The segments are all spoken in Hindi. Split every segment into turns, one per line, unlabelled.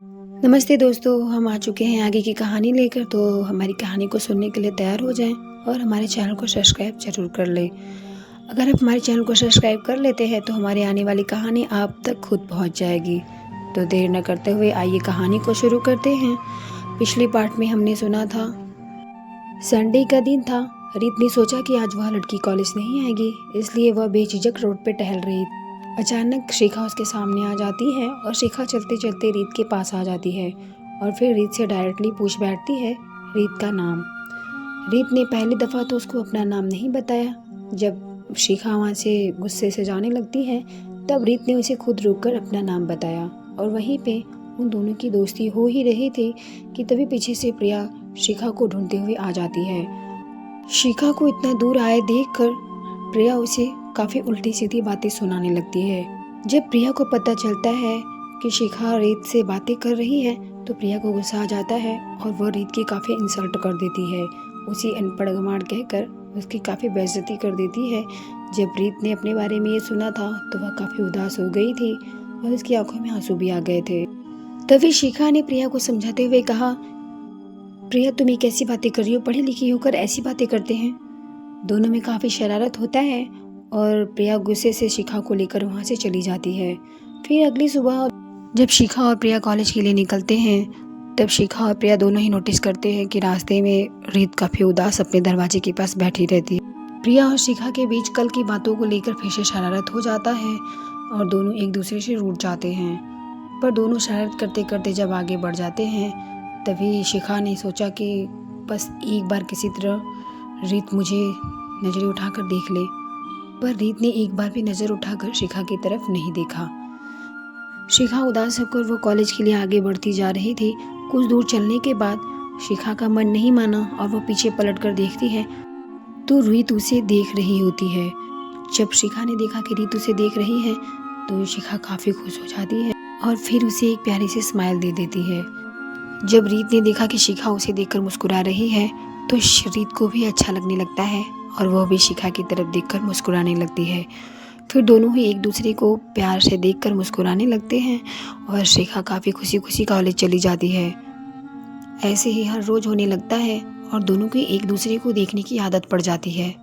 नमस्ते दोस्तों, हम आ चुके हैं आगे की कहानी लेकर। तो हमारी कहानी को सुनने के लिए तैयार हो जाएं और हमारे चैनल को सब्सक्राइब ज़रूर कर लें। अगर आप हमारे चैनल को सब्सक्राइब कर लेते हैं तो हमारी आने वाली कहानी आप तक खुद पहुंच जाएगी। तो देर न करते हुए आइए कहानी को शुरू करते हैं। पिछले पार्ट में हमने सुना था, संडे का दिन था। रीत ने सोचा कि आज वह लड़की कॉलेज नहीं आएगी, इसलिए वह बेझिझक रोड पर टहल रही। अचानक शिखा उसके सामने आ जाती है और शिखा चलते चलते रीत के पास आ जाती है और फिर रीत से डायरेक्टली पूछ बैठती है रीत का नाम। रीत ने पहली दफ़ा तो उसको अपना नाम नहीं बताया। जब शिखा वहाँ से गुस्से से जाने लगती है तब रीत ने उसे खुद रोककर अपना नाम बताया और वहीं पे उन दोनों की दोस्ती हो ही रही थी कि तभी पीछे से प्रिया शिखा को ढूंढते हुए आ जाती है। शिखा को इतना दूर आए देखकर प्रिया उसे काफ़ी उल्टी सीधी बातें सुनाने लगती है। जब प्रिया को पता चलता है कि शिखा रीत से बातें कर रही है तो प्रिया को गुस्सा आ जाता है और वह रीत की काफ़ी इंसल्ट कर देती है। उसी अनपढ़ गंवार कहकर उसकी काफ़ी बेइज्जती कर देती है। जब रीत ने अपने बारे में ये सुना था तो वह काफ़ी उदास हो गई थी और उसकी आंखों में आंसू भी आ गए थे। तभी शिखा ने प्रिया को समझाते हुए कहा, प्रिया तुम ये कैसी बातें कर रही हो, पढ़ी लिखी होकर ऐसी बातें करते हैं। दोनों में काफ़ी शरारत होता है और प्रिया गुस्से से शिखा को लेकर वहाँ से चली जाती है। फिर अगली सुबह जब शिखा और प्रिया कॉलेज के लिए निकलते हैं तब शिखा और प्रिया दोनों ही नोटिस करते हैं कि रास्ते में रीत काफ़ी उदास अपने दरवाजे के पास बैठी रहती है। प्रिया और शिखा के बीच कल की बातों को लेकर फिर से शरारत हो जाता है और दोनों एक दूसरे से रूठ जाते हैं। पर दोनों शरारत करते करते जब आगे बढ़ जाते हैं तभी शिखा ने सोचा कि बस एक बार किसी तरह रीत मुझे नज़रें उठाकर देख ले। पर रीत ने एक बार भी नज़र उठाकर शिखा की तरफ नहीं देखा। शिखा उदास होकर वो कॉलेज के लिए आगे बढ़ती जा रही थी। कुछ दूर चलने के बाद शिखा का मन नहीं माना और वो पीछे पलटकर देखती है तो रीत उसे देख रही होती है। जब शिखा ने देखा कि रीत उसे देख रही है तो शिखा काफ़ी खुश हो जाती है और फिर उसे एक प्यारी सी स्माइल दे देती है। जब रीत ने देखा कि शिखा उसे देखकर मुस्कुरा रही है तो रीत को भी अच्छा लगने लगता है और वह भी शिखा की तरफ देखकर मुस्कुराने लगती है। फिर दोनों ही एक दूसरे को प्यार से देखकर मुस्कुराने लगते हैं और शिखा काफ़ी खुशी खुशी कॉलेज चली जाती है। ऐसे ही हर रोज़ होने लगता है और दोनों की एक दूसरे को देखने की आदत पड़ जाती है।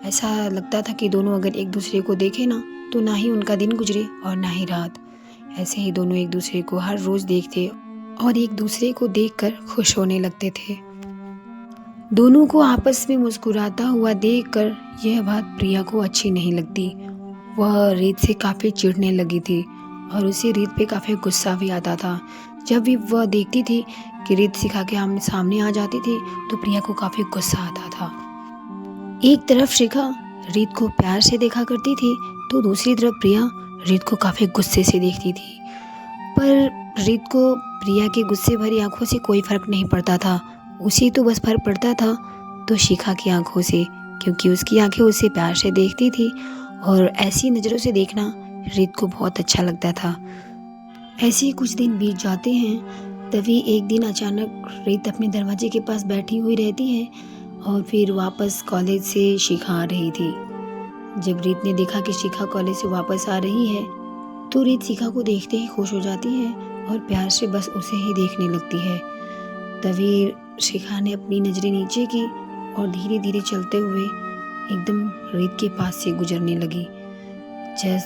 ऐसा लगता था कि दोनों अगर एक दूसरे को देखें ना तो ना ही उनका दिन गुजरे और ना ही रात। ऐसे ही दोनों एक दूसरे को हर रोज़ देखते और एक दूसरे को देखकर खुश होने लगते थे। दोनों को आपस में मुस्कुराता हुआ देखकर यह बात प्रिया को अच्छी नहीं लगती। वह रीत से काफ़ी चिढ़ने लगी थी और उसे रीत पे काफ़ी गुस्सा भी आता था। जब भी वह देखती थी कि रीत शिखा के आमने सामने आ जाती थी तो प्रिया को काफ़ी गुस्सा आता था। एक तरफ शिखा रीत को प्यार से देखा करती थी तो दूसरी तरफ प्रिया रीत को काफ़ी गुस्से से देखती थी। पर रीत को प्रिया के गुस्से भरी आंखों से कोई फ़र्क नहीं पड़ता था। उसे तो बस फर्क पड़ता था तो शिखा की आंखों से, क्योंकि उसकी आंखें उसे प्यार से देखती थी और ऐसी नज़रों से देखना रीत को बहुत अच्छा लगता था। ऐसे ही कुछ दिन बीत जाते हैं। तभी एक दिन अचानक रीत अपने दरवाजे के पास बैठी हुई रहती है और फिर वापस कॉलेज से शिखा आ रही थी। जब रीत ने देखा कि शिखा कॉलेज से वापस आ रही है तो रीत शिखा को देखते ही खुश हो जाती है और प्यार से बस उसे ही देखने लगती है। तभी शिखा ने अपनी नज़रें नीचे की और धीरे धीरे चलते हुए एकदम रीत के पास से गुजरने लगी। जब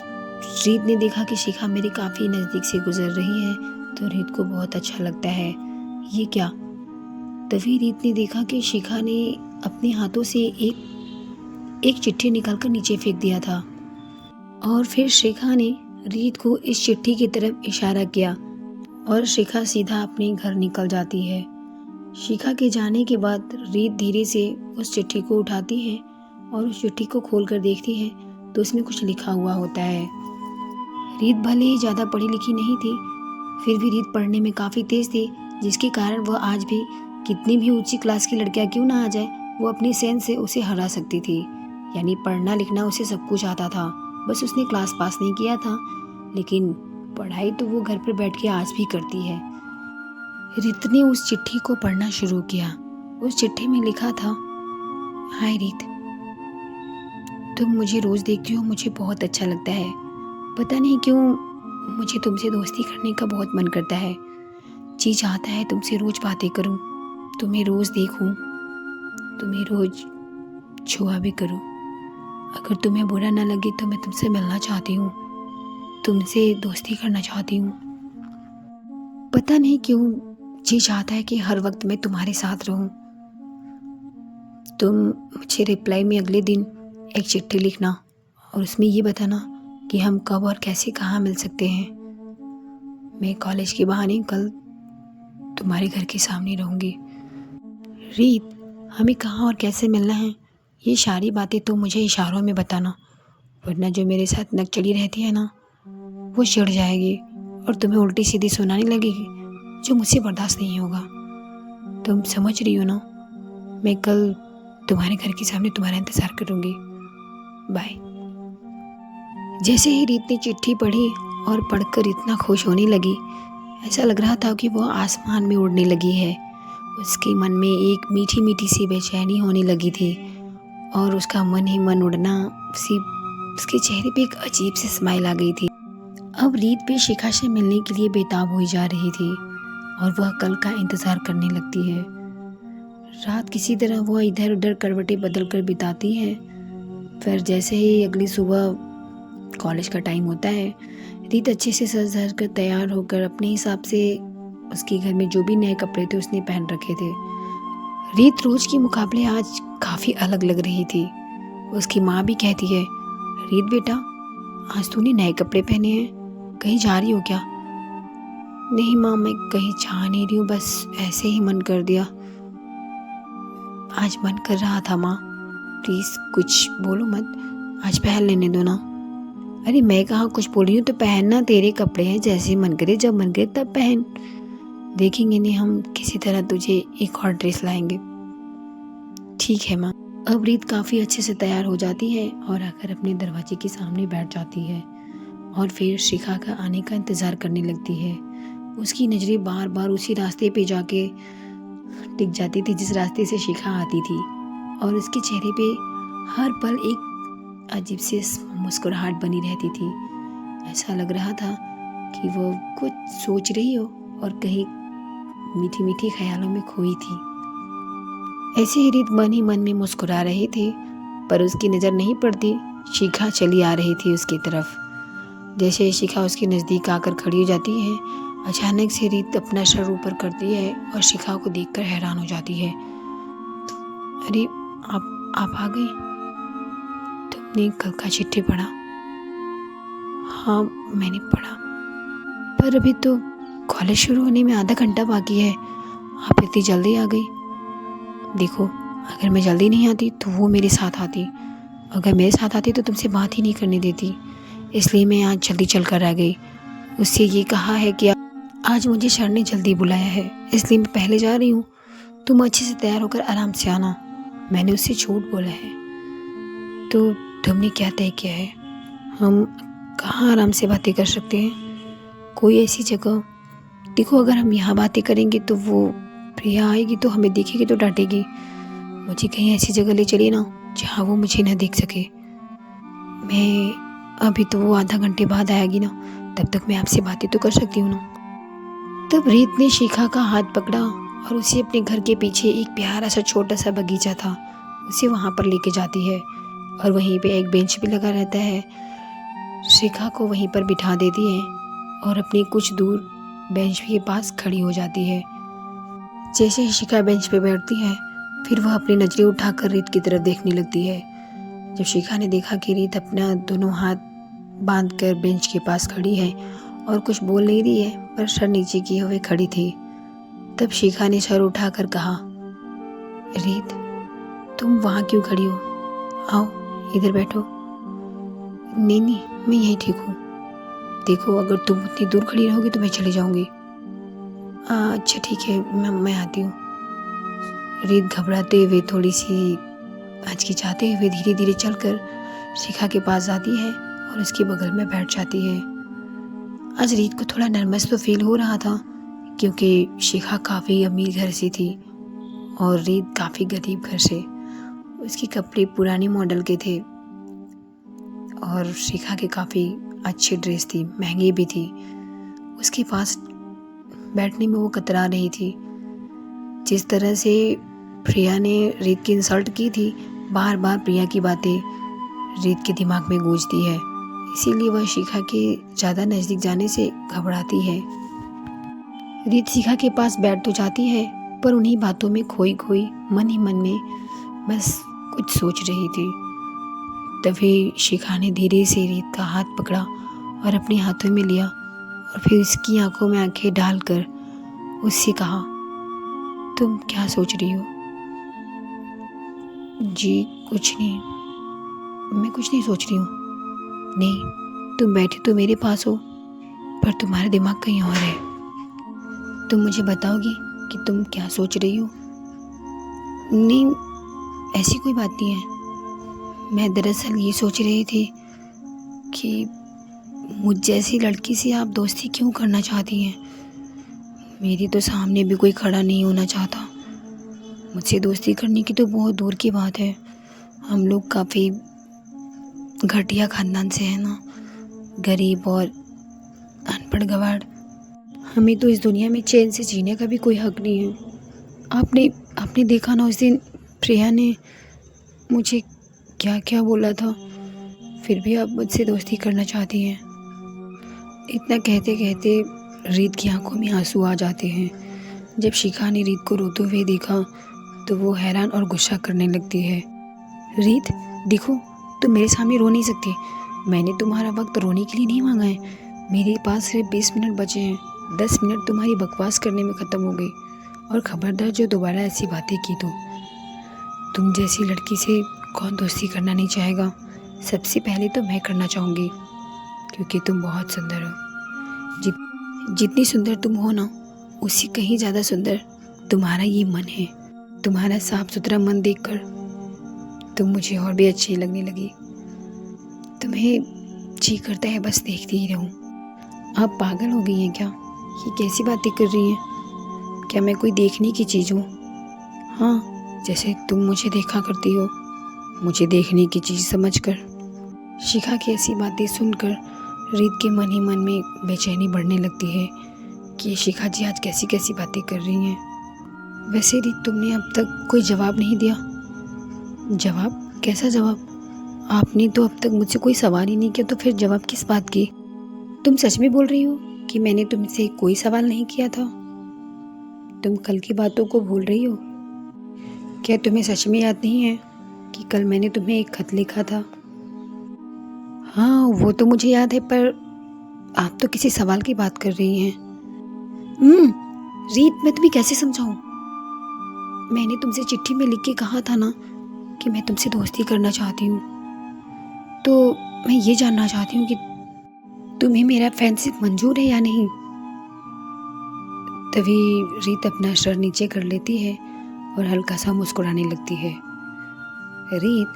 रीत ने देखा कि शिखा मेरे काफ़ी नज़दीक से गुजर रही है तो रीत को बहुत अच्छा लगता है। ये क्या? तभी रीत ने देखा कि शिखा ने अपने हाथों से एक चिट्ठी निकालकर नीचे फेंक दिया था और फिर शिखा ने रीत को इस चिट्ठी की तरफ इशारा किया और शिखा सीधा अपने घर निकल जाती है। शिखा के जाने के बाद रीत धीरे से उस चिट्ठी को उठाती है और उस चिट्ठी को खोलकर देखती है तो उसमें कुछ लिखा हुआ होता है। रीत भले ही ज़्यादा पढ़ी लिखी नहीं थी, फिर भी रीत पढ़ने में काफ़ी तेज़ थी, जिसके कारण वह आज भी कितनी भी ऊंची क्लास की लड़कियां क्यों ना आ जाए वो अपनी सेंस से उसे हरा सकती थी। यानी पढ़ना लिखना उसे सब कुछ आता था, बस उसने क्लास पास नहीं किया था, लेकिन पढ़ाई तो वो घर पर बैठ के आज भी करती है। रीत ने उस चिट्ठी को पढ़ना शुरू किया। उस चिट्ठी में लिखा था, हाय रीत, तुम मुझे रोज़ देखती हो, मुझे बहुत अच्छा लगता है। पता नहीं क्यों मुझे तुमसे दोस्ती करने का बहुत मन करता है। जी चाहता है तुमसे रोज़ बातें करूं, तुम्हें रोज़ देखूं, तुम्हें रोज़ छुआ भी करूं। अगर तुम्हें बुरा ना लगे तो मैं तुमसे मिलना चाहती हूँ, तुमसे दोस्ती करना चाहती हूँ। पता नहीं क्यों जी चाहता है कि हर वक्त मैं तुम्हारे साथ रहूं। तुम मुझे रिप्लाई में अगले दिन एक चिट्ठी लिखना और उसमें ये बताना कि हम कब और कैसे कहाँ मिल सकते हैं। मैं कॉलेज के बहाने कल तुम्हारे घर के सामने रहूँगी। रीत, हमें कहाँ और कैसे मिलना है ये सारी बातें तो मुझे इशारों में बताना, वरना जो मेरे साथ नकचड़ी रहती है ना वो चिढ़ जाएगी और तुम्हें उल्टी सीधी सुनाने लगेगी, जो मुझसे बर्दाश्त नहीं होगा। तुम समझ रही हो ना? मैं कल तुम्हारे घर के सामने तुम्हारा इंतज़ार करूँगी। बाय। जैसे ही रीत ने चिट्ठी पढ़ी और पढ़कर इतना खुश होने लगी, ऐसा लग रहा था कि वो आसमान में उड़ने लगी है। उसके मन में एक मीठी मीठी सी बेचैनी होने लगी थी और उसका मन ही मन उड़ना सी, उसके चेहरे पे एक अजीब सी स्माइल आ गई थी। अब रीत भी शिखा से मिलने के लिए बेताब हुई जा रही थी और वह कल का इंतज़ार करने लगती है। रात किसी तरह वह इधर उधर करवटें बदल कर बिताती है। फिर जैसे ही अगली सुबह कॉलेज का टाइम होता है, रीत अच्छे से सज धज कर तैयार होकर अपने हिसाब से उसके घर में जो भी नए कपड़े थे उसने पहन रखे थे। रीत रोज के मुकाबले आज काफ़ी अलग लग रही थी। उसकी माँ भी कहती है, रीत बेटा, आज तूने नए कपड़े पहने हैं, कहीं जा रही हो क्या? नहीं माँ, मैं कहीं जा नहीं रही हूँ, बस ऐसे ही मन कर दिया। आज मन कर रहा था माँ, प्लीज़ कुछ बोलो मत, आज पहन लेने दो ना। अरे मैं कहाँ कुछ बोल रही हूँ, तो पहनना, तेरे कपड़े हैं, जैसे मन करे जब मन करे तब पहन। देखेंगे नहीं हम किसी तरह तुझे एक और ड्रेस लाएंगे। ठीक है माँ। अब रीत काफ़ी अच्छे से तैयार हो जाती है और आकर अपने दरवाजे के सामने बैठ जाती है और फिर शिखा का आने का इंतज़ार करने लगती है। उसकी नज़रें बार बार उसी रास्ते पे जाके टिक जाती थी जिस रास्ते से शिखा आती थी और उसके चेहरे पे हर पल एक अजीब सी मुस्कुराहट बनी रहती थी। ऐसा लग रहा था कि वो कुछ सोच रही हो और कहीं मीठी मीठी ख्यालों में खोई थी। ऐसे ही रीत मन ही मन में मुस्कुरा रही थी, पर उसकी नज़र नहीं पड़ती। शिखा चली आ रही थी उसकी तरफ। जैसे ही शिखा उसके नज़दीक आकर खड़ी हो जाती है, अचानक से रीत अपना सर ऊपर करती है और शिखा को देखकर हैरान हो जाती है। अरे आप आ गई? तुमने कल का चिट्ठी पढ़ा? हाँ मैंने पढ़ा, पर अभी तो कॉलेज शुरू होने में आधा घंटा बाकी है, आप इतनी जल्दी आ गई। देखो, अगर मैं जल्दी नहीं आती तो वो मेरे साथ आती, अगर मेरे साथ आती तो तुमसे बात ही नहीं करने देती, इसलिए मैं आज जल्दी चल कर आ गई। उससे ये कहा है कि आज मुझे सर ने जल्दी बुलाया है, इसलिए मैं पहले जा रही हूँ, तुम अच्छे से तैयार होकर आराम से आना। मैंने उससे झूठ बोला है। तो तुमने क्या तय किया है? हम कहाँ आराम से बातें कर सकते हैं? कोई ऐसी जगह देखो, अगर हम यहाँ बातें करेंगे तो वो प्रिया आएगी तो हमें देखेगी तो डांटेगी। मुझे कहीं ऐसी जगह ले चलिए ना जहाँ वो मुझे ना देख सके। मैं अभी तो वो आधा घंटे बाद आएगी ना, तब तक मैं आपसे बातें तो कर सकती हूँ ना। तब रीत ने शिखा का हाथ पकड़ा और उसे अपने घर के पीछे एक प्यारा सा छोटा सा बगीचा था, उसे वहाँ पर लेके जाती है और वहीं पे एक बेंच भी लगा रहता है। शिखा को वहीं पर बिठा देती है और अपनी कुछ दूर बेंच के पास खड़ी हो जाती है। जैसे ही शिखा बेंच पे बैठती है, फिर वह अपनी नजरें उठाकर रीत की तरफ देखने लगती है। जब शिखा ने देखा कि रीत अपना दोनों हाथ बांधकर बेंच के पास खड़ी है और कुछ बोल नहीं रही है, पर सर नीचे किए हुए खड़ी थी, तब शिखा ने सर उठाकर कहा, रीत तुम वहाँ क्यों खड़ी हो? आओ इधर बैठो। नहीं नहीं, मैं यहीं ठीक हूँ। देखो, अगर तुम उतनी दूर खड़ी रहोगी तो मैं चली जाऊँगी। अच्छा ठीक है, मैं आती हूँ। रीत घबराते हुए, थोड़ी सी हिचकिचाते हुए धीरे धीरे चलकर शिखा के पास जाती है और उसके बगल में बैठ जाती है। आज रीत को थोड़ा नर्वस तो फील हो रहा था, क्योंकि शिखा काफ़ी अमीर घर से थी और रीत काफ़ी गरीब घर से। उसके कपड़े पुराने मॉडल के थे और शिखा के काफ़ी अच्छी ड्रेस थी, महंगी भी थी। उसके पास बैठने में वो कतरा रही थी। जिस तरह से प्रिया ने रीत की इंसल्ट की थी, बार बार प्रिया की बातें रीत के दिमाग में गूंजती है, इसीलिए वह शिखा के ज़्यादा नज़दीक जाने से घबराती है। रीत शिखा के पास बैठ तो जाती है, पर उन्हीं बातों में खोई खोई मन ही मन में बस कुछ सोच रही थी। तभी शिखा ने धीरे से रीत का हाथ पकड़ा और अपने हाथों में लिया और फिर उसकी आंखों में आंखें डालकर उससे कहा, तुम क्या सोच रही हो? जी कुछ नहीं, मैं कुछ नहीं सोच रही हूँ। नहीं, तुम बैठे तो मेरे पास हो, पर तुम्हारा दिमाग कहीं और है। तुम मुझे बताओगी कि तुम क्या सोच रही हो? नहीं, ऐसी कोई बात नहीं है। मैं दरअसल ये सोच रही थी कि मुझ जैसी लड़की से आप दोस्ती क्यों करना चाहती हैं? मेरी तो सामने भी कोई खड़ा नहीं होना चाहता। मुझसे दोस्ती करने की तो बहुत दूर की बात है। हम लोग काफ़ी घटिया खानदान से हैं ना, गरीब और अनपढ़ गवार। हमें तो इस दुनिया में चैन से जीने का भी कोई हक नहीं है। आपने देखा ना, उस दिन प्रिया ने मुझे क्या क्या बोला था, फिर भी आप मुझसे दोस्ती करना चाहती हैं। इतना कहते कहते रीत की आंखों में आंसू आ जाते हैं। जब शिखा ने रीत को रोते हुए देखा तो वो हैरान और गुस्सा करने लगती है। रीत देखो, तुम मेरे सामने रो नहीं सकती। मैंने तुम्हारा वक्त रोने के लिए नहीं मांगा है। मेरे पास सिर्फ 20 मिनट बचे हैं। 10 मिनट तुम्हारी बकवास करने में ख़त्म हो गई। और खबरदार जो दोबारा ऐसी बातें की तो तुम जैसी लड़की से कौन दोस्ती करना नहीं चाहेगा? सबसे पहले तो मैं करना चाहूँगी, क्योंकि तुम बहुत सुंदर हो। जितनी सुंदर तुम हो ना, उससे कहीं ज़्यादा सुंदर तुम्हारा ये मन है। तुम्हारा साफ सुथरा मन देखकर तुम मुझे और भी अच्छी लगने लगी। तुम्हें जी करता है बस देखती ही रहूं। आप पागल हो गई हैं क्या? ये कैसी बातें कर रही हैं? क्या मैं कोई देखने की चीज़ हूँ? हाँ, जैसे तुम मुझे देखा करती हो, मुझे देखने की चीज़ समझकर। शिखा की ऐसी बातें सुनकर रीत के मन ही मन में बेचैनी बढ़ने लगती है कि शिखा जी आज कैसी कैसी बातें कर रही हैं। वैसे रीत, तुमने अब तक कोई जवाब नहीं दिया। जवाब? कैसा जवाब? आपने तो अब तक मुझसे कोई सवाल ही नहीं किया, तो फिर जवाब किस बात की? तुम सच में बोल रही हो कि मैंने तुमसे कोई सवाल नहीं किया था? तुम कल की बातों को भूल रही हो? क्या तुम्हें सच में याद नहीं है कि कल मैंने तुम्हें एक खत लिखा था? हाँ, वो तो मुझे याद है, पर आप तो किसी सवाल की बात कर रही हैं। रीत, मैं तुम्हें कैसे समझाऊं? मैंने तुमसे चिट्ठी में लिख के कहा था ना कि मैं तुमसे दोस्ती करना चाहती हूँ। तो मैं ये जानना चाहती हूँ कि तुम्हें मेरा फ्रेंडशिप मंजूर है या नहीं? तभी रीत अपना सर नीचे कर लेती है और हल्का सा मुस्कुराने लगती है। रीत,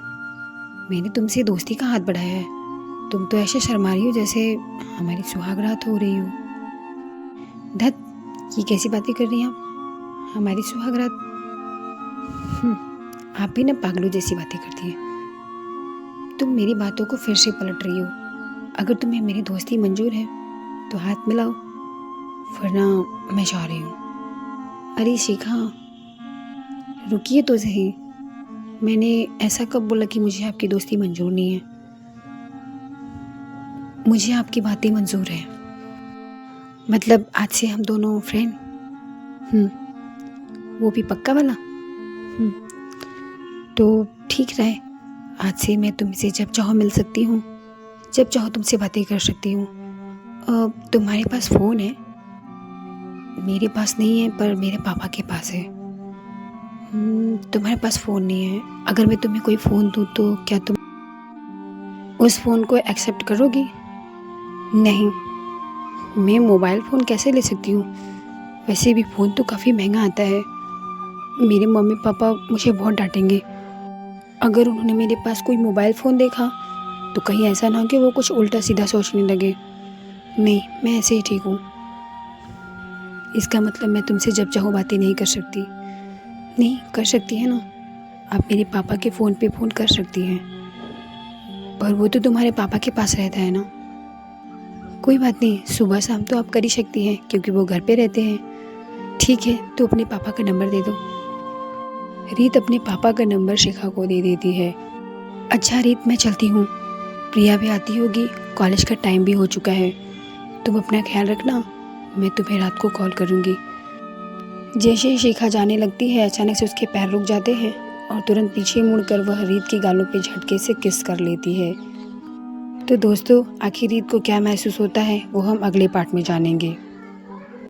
मैंने तुमसे दोस्ती का हाथ बढ़ाया है। तुम तो ऐसे शर्मा रही हो जैसे हमारी सुहागरात हो रही हो। धत, ये कैसी बातें कर रही हैं आप? हमारी सुहागरात? आप भी ना पागलों जैसी बातें करती हैं। तुम मेरी बातों को फिर से पलट रही हो। अगर तुम्हें मेरी दोस्ती मंजूर है तो हाथ मिलाओ, वरना मैं जा रही हूँ। अरे शिखा, रुकिए तो सही। मैंने ऐसा कब बोला कि मुझे आपकी दोस्ती मंजूर नहीं है? मुझे आपकी बातें मंजूर है। मतलब आज से हम दोनों फ्रेंड? वो भी पक्का वाला? तो ठीक रहे, आज से मैं तुमसे जब चाहो मिल सकती हूँ, जब चाहो तुमसे बातें कर सकती हूँ। तुम्हारे पास फ़ोन है? मेरे पास नहीं है, पर मेरे पापा के पास है। तुम्हारे पास फ़ोन नहीं है। अगर मैं तुम्हें कोई फ़ोन दूँ तो क्या तुम उस फ़ोन को एक्सेप्ट करोगी? नहीं, मैं मोबाइल फ़ोन कैसे ले सकती हूँ? वैसे भी फ़ोन तो काफ़ी महंगा आता है। मेरे मम्मी पापा मुझे बहुत डांटेंगे। अगर उन्होंने मेरे पास कोई मोबाइल फ़ोन देखा तो कहीं ऐसा ना हो कि वो कुछ उल्टा सीधा सोचने लगे। नहीं, मैं ऐसे ही ठीक हूँ। इसका मतलब मैं तुमसे जब चाहो बातें नहीं कर सकती? नहीं कर सकती है ना, आप मेरे पापा के फ़ोन पे फ़ोन कर सकती हैं, पर वो तो तुम्हारे पापा के पास रहता है ना। कोई बात नहीं, सुबह शाम तो आप कर ही सकती हैं, क्योंकि वो घर पे रहते हैं। ठीक है, तो अपने पापा का नंबर दे दो। रीत अपने पापा का नंबर शिखा को दे देती है। अच्छा रीत, मैं चलती हूँ, प्रिया भी आती होगी, कॉलेज का टाइम भी हो चुका है। तुम अपना ख्याल रखना, मैं तुम्हें रात को कॉल करूँगी। जैसे ही शिखा जाने लगती है, अचानक से उसके पैर रुक जाते हैं और तुरंत पीछे मुड़कर वह रीत के गालों पे झटके से किस कर लेती है। तो दोस्तों, आखिर रीत को क्या महसूस होता है वो हम अगले पार्ट में जानेंगे।